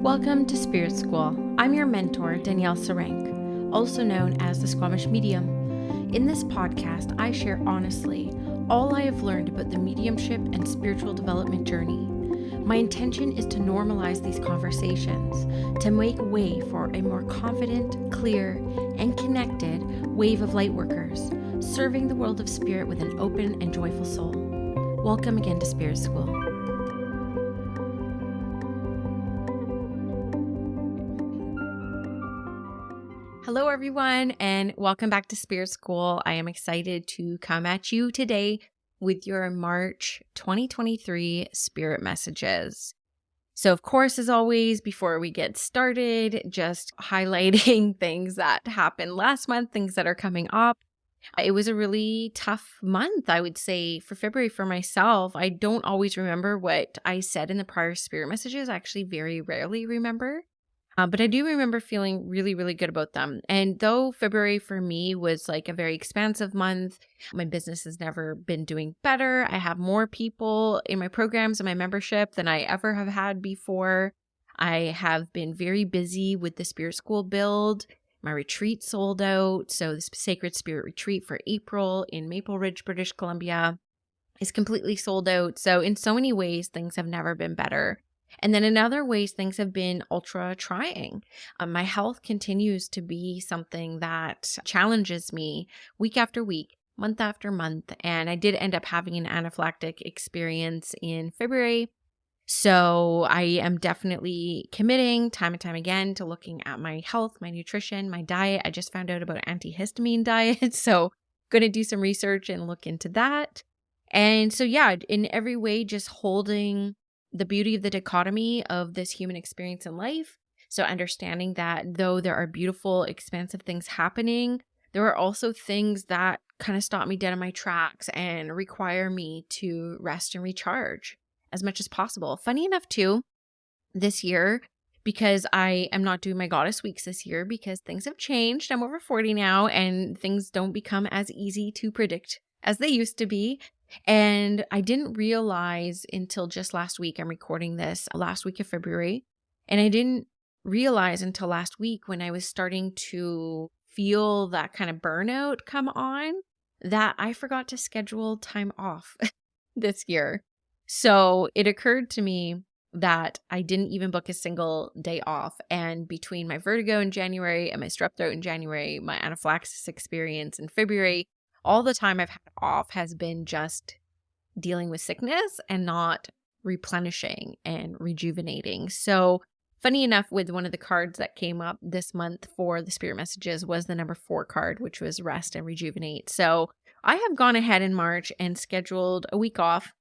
Welcome to Spirit School. I'm your mentor, Danielle Sarank, also known as the Squamish Medium. In this podcast, I share honestly all I have learned about the mediumship and spiritual development journey. My intention is to normalize these conversations, to make way for a more confident, clear, and connected wave of lightworkers, serving the world of spirit with an open and joyful soul. Welcome again to Spirit School. Hello, everyone, and welcome back to Spirit School. I am excited to come at you today with your March 2023 Spirit Messages. So, of course, as always, before we get started, just highlighting things that happened last month, things that are coming up. It was a really tough month, I would say, for February for myself. I don't always remember what I said in the prior Spirit Messages. I actually very rarely remember. But I do remember feeling really, really good about them. And though February for me was like a very expansive month, my business has never been doing better. I have more people in my programs and my membership than I ever have had before. I have been very busy with the Spirit School build. My retreat sold out. So the Sacred Spirit Retreat for April in Maple Ridge, British Columbia is completely sold out. So in so many ways, things have never been better. And then in other ways, things have been ultra trying. My health continues to be something that challenges me week after week, month after month. And I did end up having an anaphylactic experience in February. So I am definitely committing time and time again to looking at my health, my nutrition, my diet. I just found out about antihistamine diet. So going to do some research and look into that. And so, yeah, in every way, just holding the beauty of the dichotomy of this human experience in life. So understanding that though there are beautiful, expansive things happening, there are also things that kind of stop me dead in my tracks and require me to rest and recharge as much as possible. Funny enough too, this year, because I am not doing my goddess weeks this year because things have changed. I'm over 40 now and things don't become as easy to predict as they used to be. And I didn't realize until just last week, I'm recording this last week of February, and I didn't realize until last week when I was starting to feel that kind of burnout come on that I forgot to schedule time off this year. So it occurred to me that I didn't even book a single day off. And between my vertigo in January and my strep throat in January, my anaphylaxis experience in February, all the time I've had off has been just dealing with sickness and not replenishing and rejuvenating. So funny enough, with one of the cards that came up this month for the Spirit Messages was the number 4 card, which was rest and rejuvenate. So I have gone ahead in March and scheduled a week off.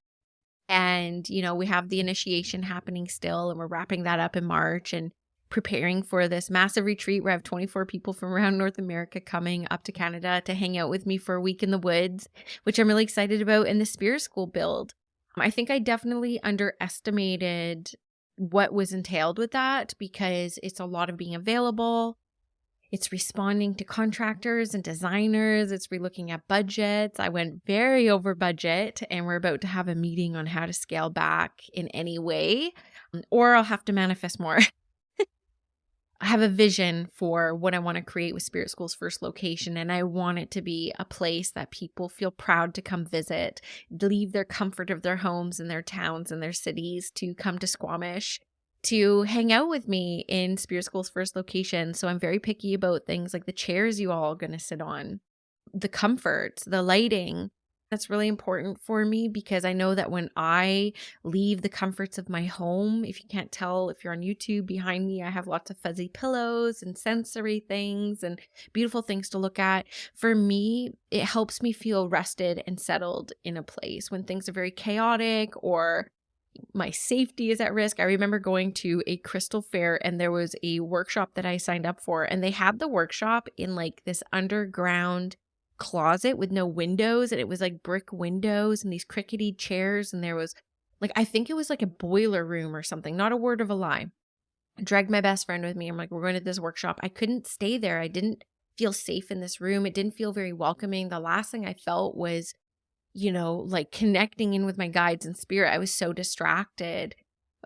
And, you know, we have the initiation happening still, and we're wrapping that up in March and preparing for this massive retreat where I have 24 people from around North America coming up to Canada to hang out with me for a week in the woods, which I'm really excited about, in the Spirit School build. I think I definitely underestimated what was entailed with that because it's a lot of being available. It's responding to contractors and designers. It's relooking at budgets. I went very over budget, and we're about to have a meeting on how to scale back in any way, or I'll have to manifest more. I have a vision for what I want to create with Spirit School's first location, and I want it to be a place that people feel proud to come visit, leave their comfort of their homes and their towns and their cities to come to Squamish to hang out with me in Spirit School's first location. So I'm very picky about things like the chairs you all are going to sit on, the comfort, the lighting. That's really important for me because I know that when I leave the comforts of my home, if you can't tell, if you're on YouTube, behind me, I have lots of fuzzy pillows and sensory things and beautiful things to look at. For me, it helps me feel rested and settled in a place when things are very chaotic or my safety is at risk. I remember going to a crystal fair and there was a workshop that I signed up for, and they had the workshop in like this underground closet with no windows, and it was like brick windows and these crickety chairs, and there was like, I think it was like a boiler room or something, not a word of a lie. I dragged my best friend with me. I'm like, we're going to this workshop. I couldn't stay there. I didn't feel safe in this room. It didn't feel very welcoming. The last thing I felt was, you know, like connecting in with my guides and spirit. I was so distracted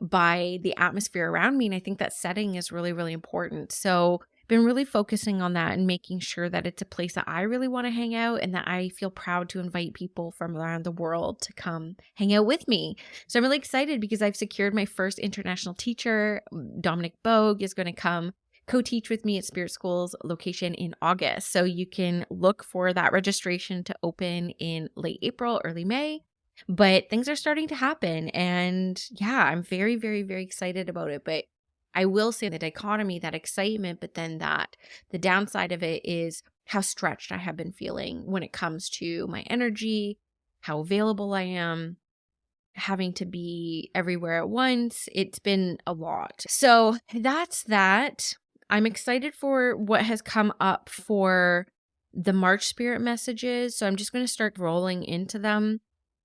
by the atmosphere around me. And I think that setting is really, really important. So been really focusing on that and making sure that it's a place that I really want to hang out and that I feel proud to invite people from around the world to come hang out with me. So I'm really excited because I've secured my first international teacher. Dominic Bogue is going to come co-teach with me at Spirit School's location in August. So you can look for that registration to open in late April, early May. But things are starting to happen. And yeah, I'm very, very, very excited about it. But I will say the dichotomy, that excitement, but then the downside of it is how stretched I have been feeling when it comes to my energy, how available I am, having to be everywhere at once. It's been a lot. So that's that. I'm excited for what has come up for the March Spirit messages. So I'm just going to start rolling into them.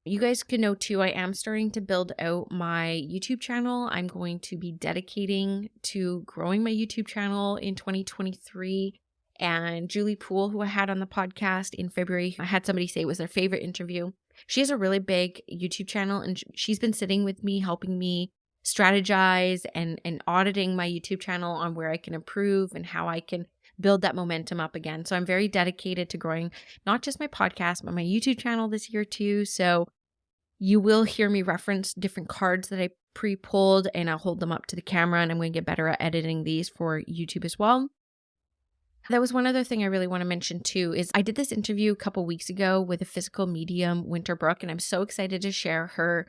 You guys can know too, I am starting to build out my YouTube channel. I'm going to be dedicating to growing my YouTube channel in 2023. And Julie Poole, who I had on the podcast in February, I had somebody say it was their favorite interview. She has a really big YouTube channel and she's been sitting with me, helping me strategize and auditing my YouTube channel on where I can improve and how I can build that momentum up again. So I'm very dedicated to growing not just my podcast, but my YouTube channel this year too. So you will hear me reference different cards that I pre-pulled and I'll hold them up to the camera, and I'm going to get better at editing these for YouTube as well. That was one other thing I really want to mention too, is I did this interview a couple weeks ago with a physical medium, Winterbrook, and I'm so excited to share her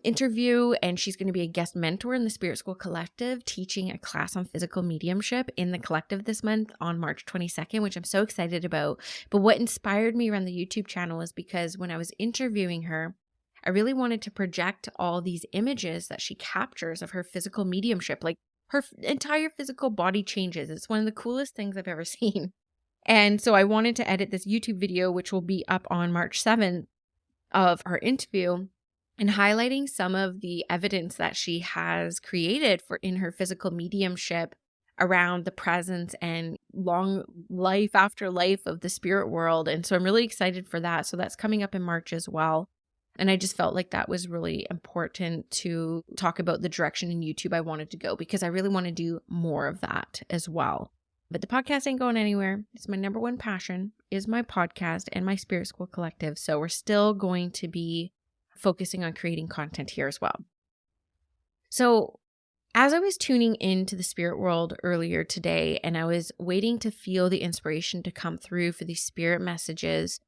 interview. And she's going to be a guest mentor in the Spirit School Collective, teaching a class on physical mediumship in the collective this month on March 22nd, which I'm so excited about. But what inspired me around the YouTube channel is because when I was interviewing her, I really wanted to project all these images that she captures of her physical mediumship. Like her entire physical body changes. It's one of the coolest things I've ever seen. And so I wanted to edit this YouTube video, which will be up on March 7th, of her interview, and highlighting some of the evidence that she has created for in her physical mediumship around the presence and long life after life of the spirit world. And so I'm really excited for that. So that's coming up in March as well. And I just felt like that was really important to talk about the direction in YouTube I wanted to go, because I really want to do more of that as well. But the podcast ain't going anywhere. It's my number one passion, is my podcast and my Spirit School Collective. So we're still going to be focusing on creating content here as well. So as I was tuning into the spirit world earlier today, and I was waiting to feel the inspiration to come through for these spirit messages,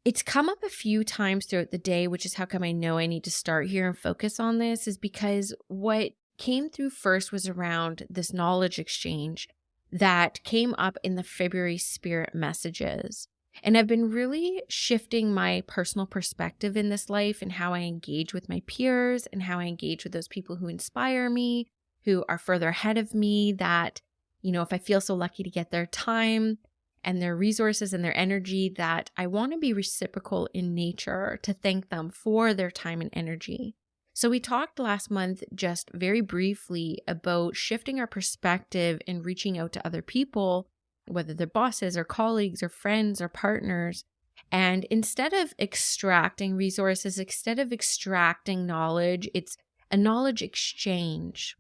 it's come up a few times throughout the day, which is how come I know I need to start here and focus on this, is because what came through first was around this knowledge exchange that came up in the February spirit messages. And I've been really shifting my personal perspective in this life and how I engage with my peers and how I engage with those people who inspire me, who are further ahead of me, that, you know, if I feel so lucky to get their time and their resources and their energy, that I want to be reciprocal in nature to thank them for their time and energy. So we talked last month just very briefly about shifting our perspective and reaching out to other people, whether they're bosses or colleagues or friends or partners. And instead of extracting resources, instead of extracting knowledge, it's a knowledge exchange.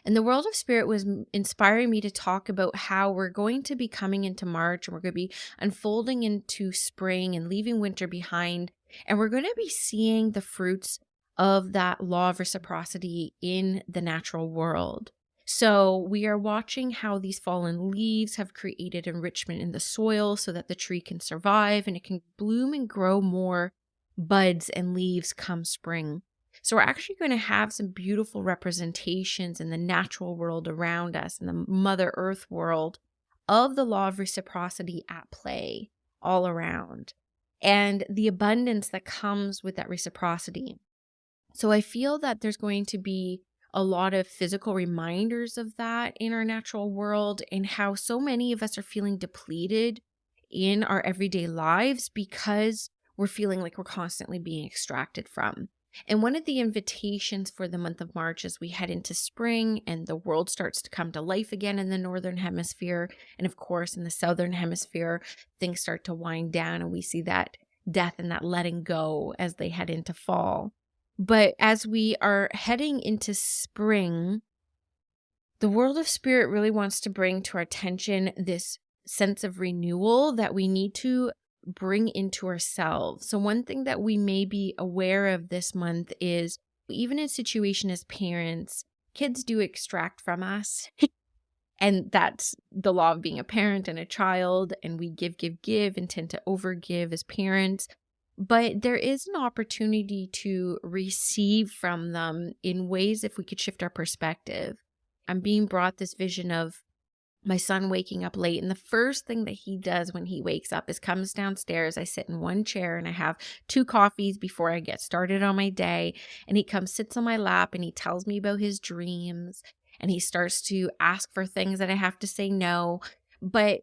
And the world of spirit was inspiring me to talk about how we're going to be coming into March, and we're going to be unfolding into spring and leaving winter behind. And we're going to be seeing the fruits of that law of reciprocity in the natural world. So we are watching how these fallen leaves have created enrichment in the soil so that the tree can survive and it can bloom and grow more buds and leaves come spring. So we're actually going to have some beautiful representations in the natural world around us, in the Mother Earth world, of the law of reciprocity at play all around, and the abundance that comes with that reciprocity. So I feel that there's going to be a lot of physical reminders of that in our natural world, and how so many of us are feeling depleted in our everyday lives because we're feeling like we're constantly being extracted from. And one of the invitations for the month of March, as we head into spring and the world starts to come to life again in the Northern Hemisphere, and of course in the Southern Hemisphere, things start to wind down and we see that death and that letting go as they head into fall. But as we are heading into spring, the world of spirit really wants to bring to our attention this sense of renewal that we need to bring into ourselves. So one thing that we may be aware of this month is even in situation as parents, kids do extract from us. And that's the law of being a parent and a child. And we give, and tend to overgive as parents. But there is an opportunity to receive from them in ways if we could shift our perspective. I'm being brought this vision of my son waking up late. And the first thing that he does when he wakes up is comes downstairs. I sit in one chair and I have 2 coffees before I get started on my day. And he comes, sits on my lap, and he tells me about his dreams. And he starts to ask for things that I have to say no. But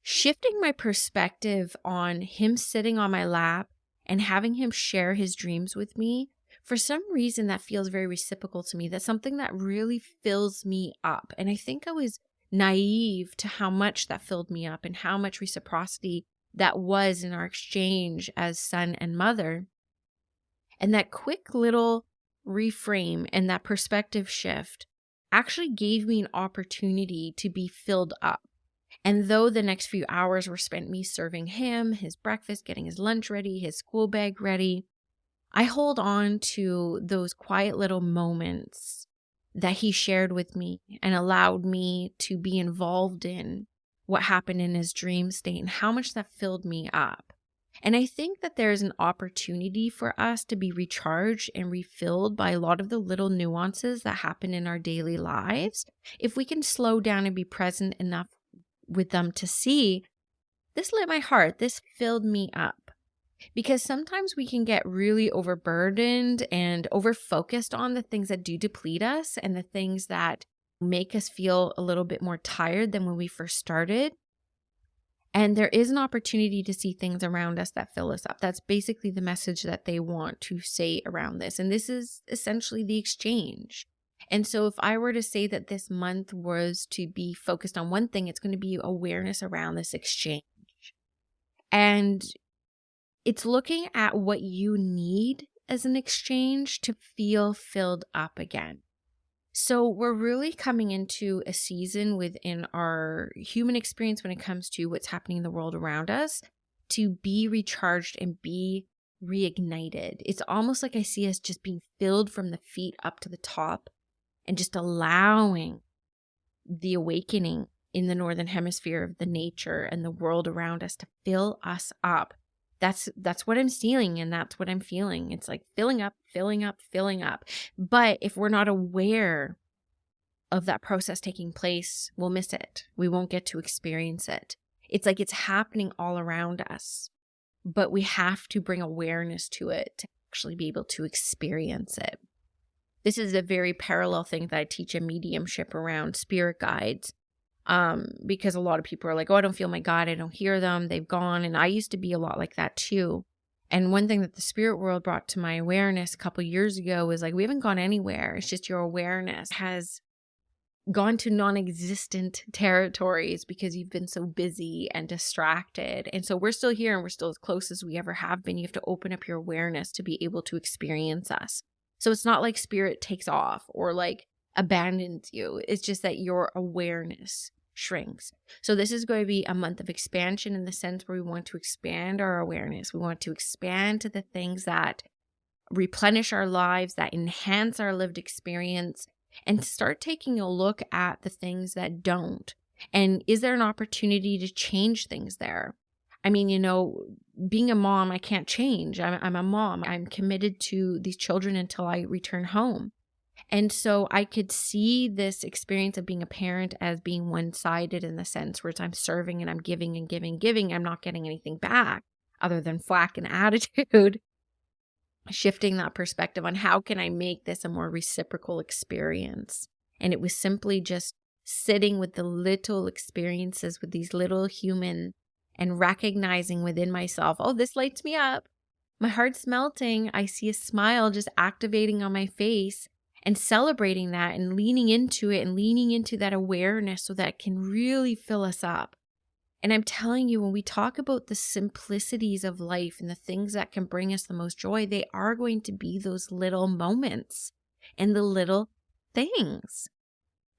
shifting my perspective on him sitting on my lap and having him share his dreams with me, for some reason that feels very reciprocal to me. That's something that really fills me up. And I think I was naive to how much that filled me up and how much reciprocity that was in our exchange as son and mother. And that quick little reframe and that perspective shift actually gave me an opportunity to be filled up. And though the next few hours were spent me serving him his breakfast, getting his lunch ready, his school bag ready, I hold on to those quiet little moments that he shared with me and allowed me to be involved in what happened in his dream state and how much that filled me up. And I think that there's an opportunity for us to be recharged and refilled by a lot of the little nuances that happen in our daily lives. If we can slow down and be present enough with them to see, this lit my heart, this filled me up. Because sometimes we can get really overburdened and over-focused on the things that do deplete us and the things that make us feel a little bit more tired than when we first started. And there is an opportunity to see things around us that fill us up. That's basically the message that they want to say around this. And this is essentially the exchange. And so if I were to say that this month was to be focused on one thing, it's going to be awareness around this exchange. And it's looking at what you need as an exchange to feel filled up again. So we're really coming into a season within our human experience when it comes to what's happening in the world around us to be recharged and be reignited. It's almost like I see us just being filled from the feet up to the top and just allowing the awakening in the northern hemisphere of the nature and the world around us to fill us up. That's what I'm seeing and that's what I'm feeling. It's like filling up, filling up, filling up. But if we're not aware of that process taking place, we'll miss it. We won't get to experience it. It's like it's happening all around us, but we have to bring awareness to it to actually be able to experience it. This is a very parallel thing that I teach in mediumship around spirit guides. Because a lot of people are like, oh, I don't feel my God. I don't hear them. They've gone. And I used to be a lot like that too. And one thing that the spirit world brought to my awareness a couple years ago was like, we haven't gone anywhere. It's just your awareness has gone to non-existent territories because you've been so busy and distracted. And so we're still here and we're still as close as we ever have been. You have to open up your awareness to be able to experience us. So it's not like spirit takes off or like abandons you. It's just that your awareness shrinks. So this is going to be a month of expansion in the sense where we want to expand our awareness. We want to expand to the things that replenish our lives, that enhance our lived experience, and start taking a look at the things that don't. And is there an opportunity to change things there? I mean, being a mom, I can't change. I'm a mom. I'm committed to these children until I return home. And so I could see this experience of being a parent as being one-sided in the sense where I'm serving and I'm giving and giving, giving. I'm not getting anything back other than flack and attitude. Shifting that perspective on how can I make this a more reciprocal experience. And it was simply just sitting with the little experiences with these little human and recognizing within myself, oh, this lights me up. My heart's melting. I see a smile just activating on my face. And celebrating that and leaning into it and leaning into that awareness so that it can really fill us up. And I'm telling you, when we talk about the simplicities of life and the things that can bring us the most joy, they are going to be those little moments and the little things.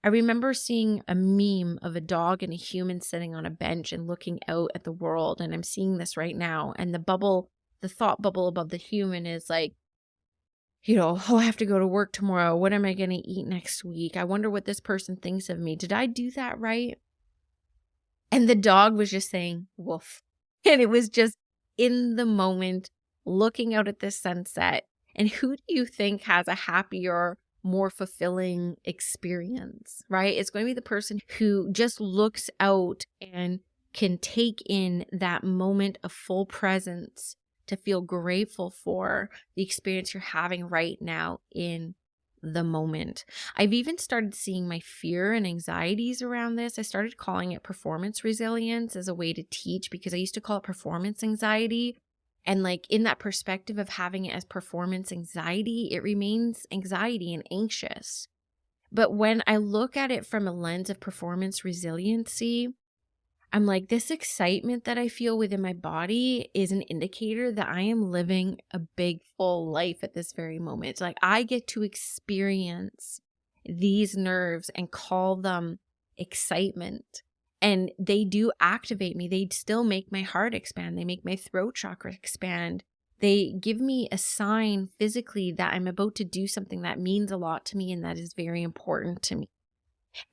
I remember seeing a meme of a dog and a human sitting on a bench and looking out at the world. And I'm seeing this right now. And the thought bubble above the human is like, oh, I have to go to work tomorrow. What am I going to eat next week? I wonder what this person thinks of me. Did I do that right? And the dog was just saying, woof. And it was just in the moment, looking out at the sunset. And who do you think has a happier, more fulfilling experience, right? It's going to be the person who just looks out and can take in that moment of full presence to feel grateful for the experience you're having right now in the moment. I've even started seeing my fear and anxieties around this. I started calling it performance resilience as a way to teach, because I used to call it performance anxiety. And like in that perspective of having it as performance anxiety, it remains anxiety and anxious. But when I look at it from a lens of performance resiliency, I'm like, this excitement that I feel within my body is an indicator that I am living a big, full life at this very moment. It's like I get to experience these nerves and call them excitement. And they do activate me. They still make my heart expand. They make my throat chakra expand. They give me a sign physically that I'm about to do something that means a lot to me and that is very important to me.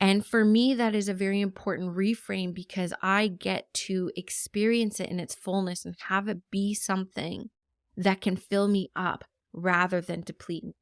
And for me, that is a very important reframe, because I get to experience it in its fullness and have it be something that can fill me up rather than deplete me.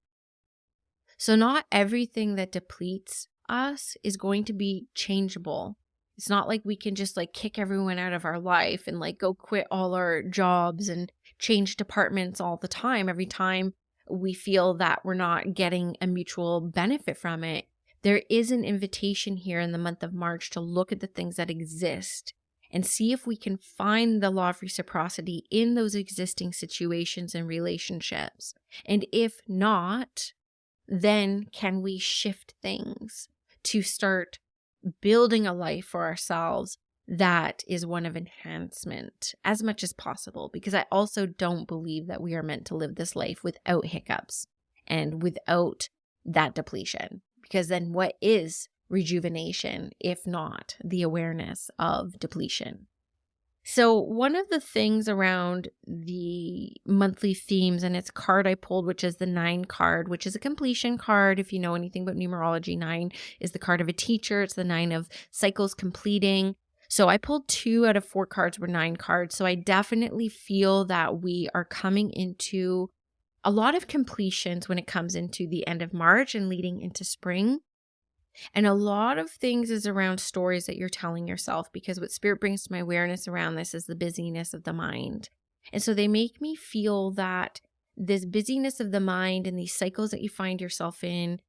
So not everything that depletes us is going to be changeable. It's not like we can just like kick everyone out of our life and like go quit all our jobs and change departments all the time, every time we feel that we're not getting a mutual benefit from it. There is an invitation here in the month of March to look at the things that exist and see if we can find the law of reciprocity in those existing situations and relationships. And if not, then can we shift things to start building a life for ourselves that is one of enhancement as much as possible? Because I also don't believe that we are meant to live this life without hiccups and without that depletion. Because then what is rejuvenation if not the awareness of depletion? So one of the things around the monthly themes, and it's card I pulled, which is the 9 card, which is a completion card. If you know anything about numerology, 9 is the card of a teacher. It's the 9 of cycles completing. So I pulled 2 out of 4 cards were 9 cards. So I definitely feel that we are coming into a lot of completions when it comes into the end of March and leading into spring. And a lot of things is around stories that you're telling yourself, because what Spirit brings to my awareness around this is the busyness of the mind. And so they make me feel that this busyness of the mind and these cycles that you find yourself in,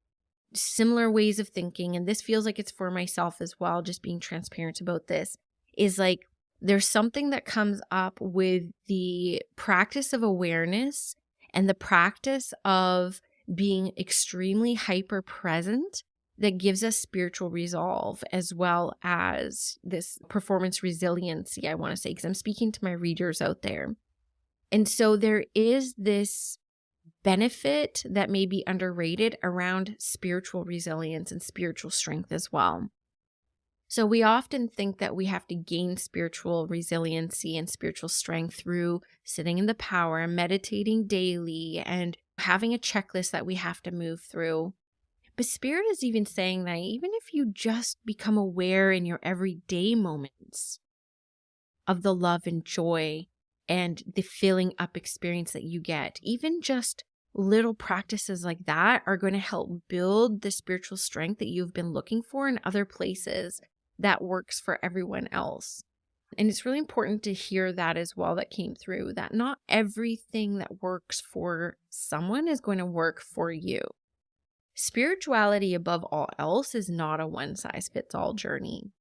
similar ways of thinking, and this feels like it's for myself as well, just being transparent about this, is like there's something that comes up with the practice of awareness and the practice of being extremely hyper present that gives us spiritual resolve, as well as this performance resiliency, I want to say, because I'm speaking to my readers out there. And so there is this benefit that may be underrated around spiritual resilience and spiritual strength as well. So we often think that we have to gain spiritual resiliency and spiritual strength through sitting in the power, meditating daily, and having a checklist that we have to move through. But Spirit is even saying that even if you just become aware in your everyday moments of the love and joy and the filling up experience that you get, even just little practices like that are going to help build the spiritual strength that you've been looking for in other places that works for everyone else. And it's really important to hear that as well, that came through, that not everything that works for someone is going to work for you. Spirituality above all else is not a one-size-fits-all journey.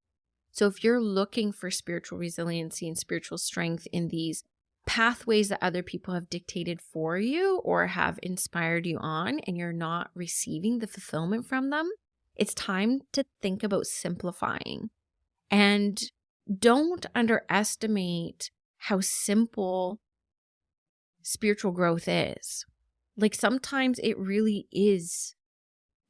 So if you're looking for spiritual resiliency and spiritual strength in these pathways that other people have dictated for you or have inspired you on, and you're not receiving the fulfillment from them, it's time to think about simplifying. And don't underestimate how simple spiritual growth is. Like sometimes it really is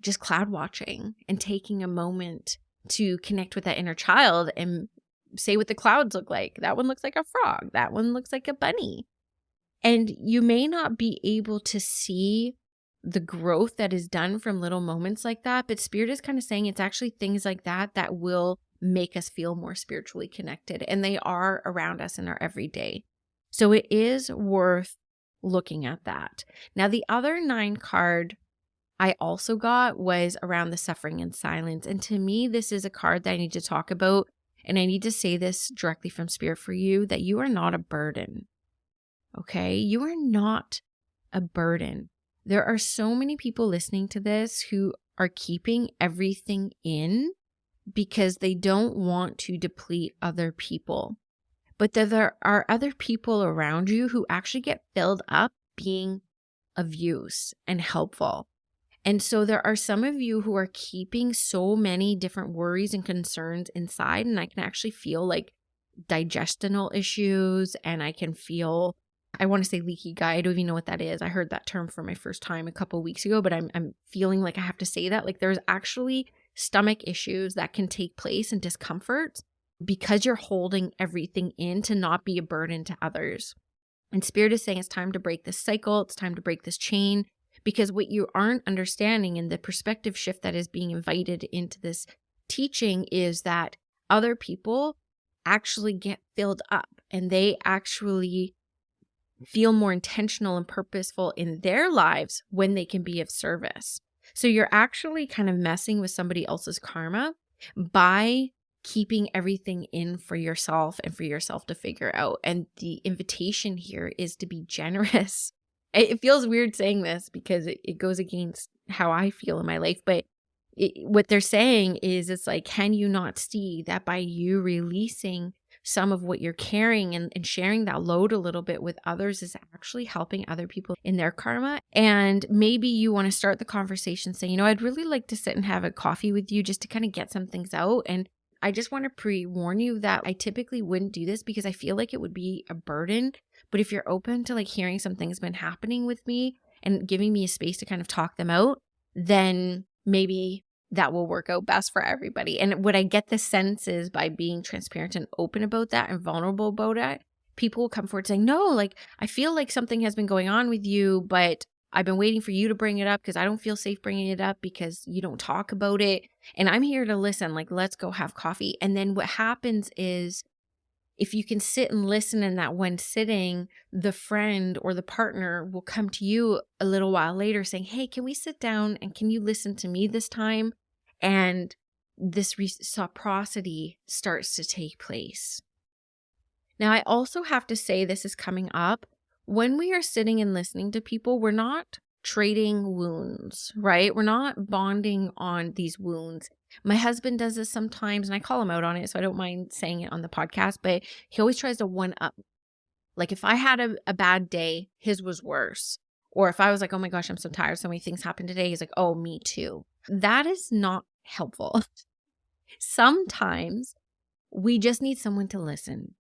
just cloud watching and taking a moment to connect with that inner child and say what the clouds look like. That one looks like a frog. That one looks like a bunny. And you may not be able to see the growth that is done from little moments like that, but Spirit is kind of saying it's actually things like that that will make us feel more spiritually connected, and they are around us in our everyday. So it is worth looking at that. Now, the other 9 card I also got was around the suffering and silence. And to me, this is a card that I need to talk about. And I need to say this directly from Spirit for you, that you are not a burden. Okay? You are not a burden. There are so many people listening to this who are keeping everything in because they don't want to deplete other people. But there are other people around you who actually get filled up being of use and helpful. And so there are some of you who are keeping so many different worries and concerns inside, and I can actually feel like digestional issues, and I can feel, I want to say leaky gut. I don't even know what that is. I heard that term for my first time a couple of weeks ago, but I'm feeling like I have to say that. Like there's actually stomach issues that can take place and discomfort because you're holding everything in to not be a burden to others. And Spirit is saying it's time to break this cycle. It's time to break this chain, because what you aren't understanding and the perspective shift that is being invited into this teaching is that other people actually get filled up and they actually feel more intentional and purposeful in their lives when they can be of service. So you're actually kind of messing with somebody else's karma by keeping everything in for yourself and for yourself to figure out. And the invitation here is to be generous. It feels weird saying this because it goes against how I feel in my life. But what they're saying is, it's like, can you not see that by you releasing some of what you're carrying and sharing that load a little bit with others is actually helping other people in their karma? And maybe you want to start the conversation saying, I'd really like to sit and have a coffee with you just to kind of get some things out. And I just want to pre-warn you that I typically wouldn't do this because I feel like it would be a burden. But if you're open to like hearing some things been happening with me and giving me a space to kind of talk them out, then maybe that will work out best for everybody. And what I get the sense is, by being transparent and open about that and vulnerable about it, people will come forward saying, no, like I feel like something has been going on with you, but I've been waiting for you to bring it up because I don't feel safe bringing it up because you don't talk about it. And I'm here to listen, like, let's go have coffee. And then what happens is, if you can sit and listen in that one sitting, the friend or the partner will come to you a little while later saying, hey, can we sit down and can you listen to me this time? And this reciprocity starts to take place. Now, I also have to say, this is coming up. When we are sitting and listening to people, we're not trading wounds, right? We're not bonding on these wounds. My husband does this sometimes, and I call him out on it, so I don't mind saying it on the podcast, but he always tries to one up. Like if I had a bad day, his was worse. Or if I was like, oh my gosh, I'm so tired, so many things happened today, he's like, oh, me too. That is not helpful. Sometimes we just need someone to listen.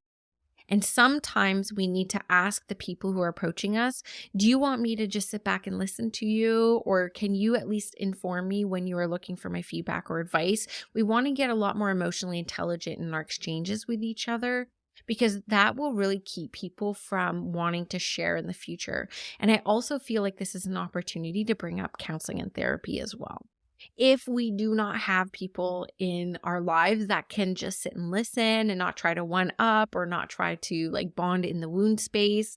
And sometimes we need to ask the people who are approaching us, do you want me to just sit back and listen to you? Or can you at least inform me when you are looking for my feedback or advice? We want to get a lot more emotionally intelligent in our exchanges with each other, because that will really keep people from wanting to share in the future. And I also feel like this is an opportunity to bring up counseling and therapy as well. If we do not have people in our lives that can just sit and listen and not try to one up or not try to like bond in the wound space,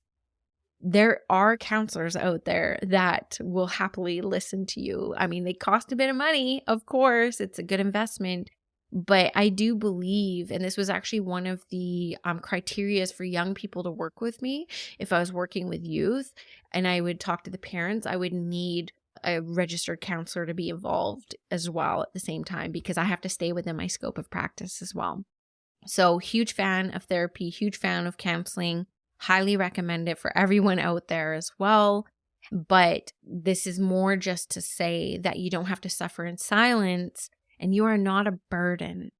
there are counselors out there that will happily listen to you. I mean, they cost a bit of money, of course, it's a good investment, but I do believe, and this was actually one of the criterias for young people to work with me. If I was working with youth and I would talk to the parents, I would need a registered counselor to be involved as well at the same time, because I have to stay within my scope of practice as well. So huge fan of therapy, huge fan of counseling, highly recommend it for everyone out there as well. But this is more just to say that you don't have to suffer in silence and you are not a burden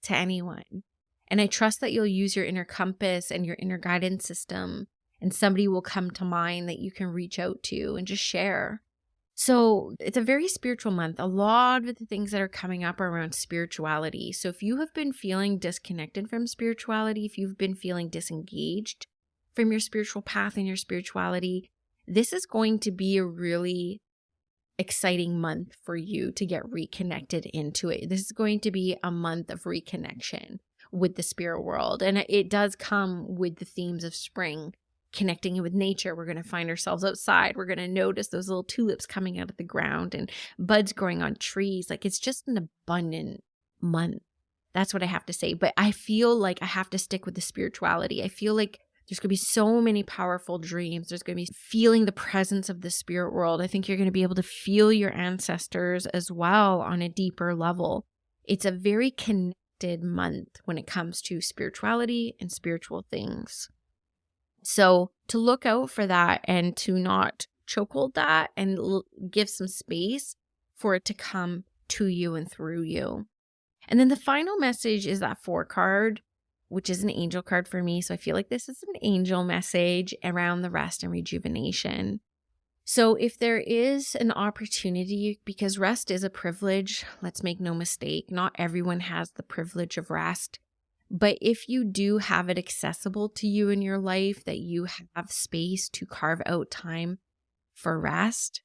to anyone. And I trust that you'll use your inner compass and your inner guidance system, and somebody will come to mind that you can reach out to and just share. So it's a very spiritual month. A lot of the things that are coming up are around spirituality. So if you have been feeling disconnected from spirituality, if you've been feeling disengaged from your spiritual path and your spirituality, this is going to be a really exciting month for you to get reconnected into it. This is going to be a month of reconnection with the spirit world. And it does come with the themes of spring, connecting with nature. We're going to find ourselves outside. We're going to notice those little tulips coming out of the ground and buds growing on trees. Like, it's just an abundant month. That's what I have to say. But I feel like I have to stick with the spirituality. I feel like there's going to be so many powerful dreams. There's going to be feeling the presence of the spirit world. I think you're going to be able to feel your ancestors as well on a deeper level. It's a very connected month when it comes to spirituality and spiritual things. So to look out for that and to not chokehold that and give some space for it to come to you and through you. And then the final message is that 4 card, which is an angel card for me. So I feel like this is an angel message around the rest and rejuvenation. So if there is an opportunity, because rest is a privilege, let's make no mistake, not everyone has the privilege of rest. But if you do have it accessible to you in your life, that you have space to carve out time for rest,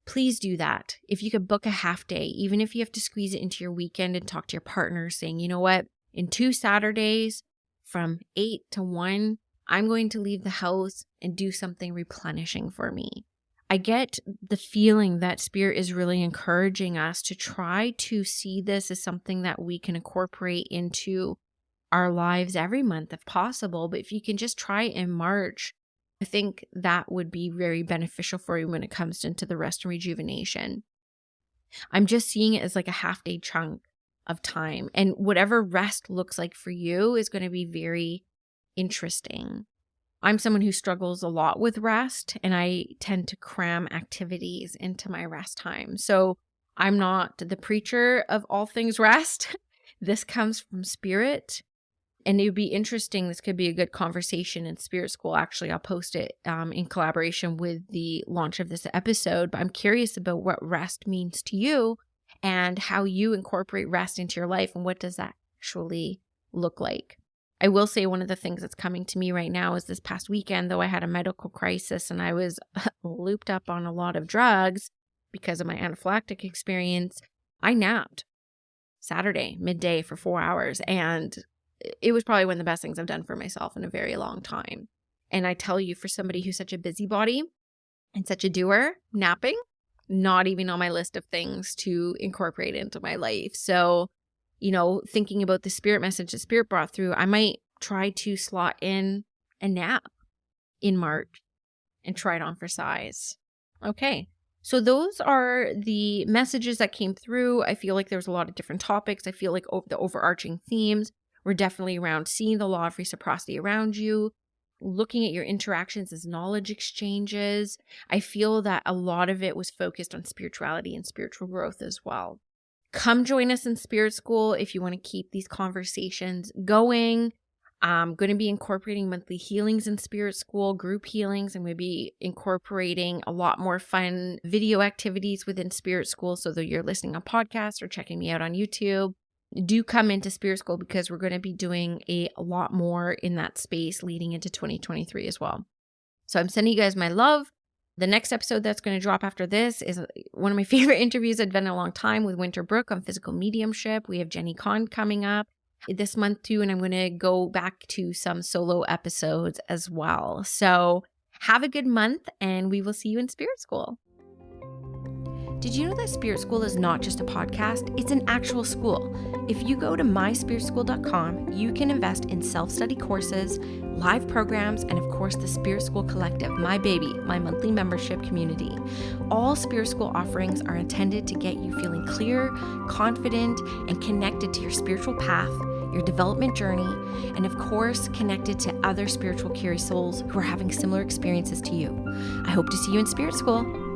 please do that. If you could book a half day, even if you have to squeeze it into your weekend and talk to your partner saying, you know what, in 2 Saturdays from 8 to 1, I'm going to leave the house and do something replenishing for me. I get the feeling that Spirit is really encouraging us to try to see this as something that we can incorporate into our lives every month if possible. But if you can just try in March, I think that would be very beneficial for you when it comes into the rest and rejuvenation. I'm just seeing it as like a half day chunk of time. And whatever rest looks like for you is going to be very interesting. I'm someone who struggles a lot with rest, and I tend to cram activities into my rest time. So I'm not the preacher of all things rest. This comes from Spirit. And it would be interesting. This could be a good conversation in Spirit School. Actually, I'll post it in collaboration with the launch of this episode. But I'm curious about what rest means to you and how you incorporate rest into your life, and what does that actually look like. I will say one of the things that's coming to me right now is this past weekend, though I had a medical crisis and I was looped up on a lot of drugs because of my anaphylactic experience, I napped Saturday midday for 4 hours, and it was probably one of the best things I've done for myself in a very long time. And I tell you, for somebody who's such a busybody and such a doer, napping, not even on my list of things to incorporate into my life. So, you know, thinking about the Spirit message that Spirit brought through, I might try to slot in a nap in March and try it on for size. Okay. So those are the messages that came through. I feel like there's a lot of different topics. I feel like the overarching themes were definitely around seeing the law of reciprocity around you, looking at your interactions as knowledge exchanges. I feel that a lot of it was focused on spirituality and spiritual growth as well. Come join us in Spirit School if you want to keep these conversations going. I'm going to be incorporating monthly healings in Spirit School, group healings. I'm going to be incorporating a lot more fun video activities within Spirit School. So that you're listening on podcasts or checking me out on YouTube, do come into Spirit School, because we're going to be doing a lot more in that space leading into 2023 as well. So I'm sending you guys my love. The next episode that's going to drop after this is one of my favorite interviews I've done in a long time with Winter Brook on physical mediumship. We have Jenny Kahn coming up this month too, and I'm going to go back to some solo episodes as well. So have a good month, and we will see you in Spirit School. Did you know that Spirit School is not just a podcast? It's an actual school. If you go to myspiritschool.com, you can invest in self-study courses, live programs, and of course the Spirit School Collective, my baby, my monthly membership community. All Spirit School offerings are intended to get you feeling clear, confident, and connected to your spiritual path, your development journey, and of course, connected to other spiritual curious souls who are having similar experiences to you. I hope to see you in Spirit School.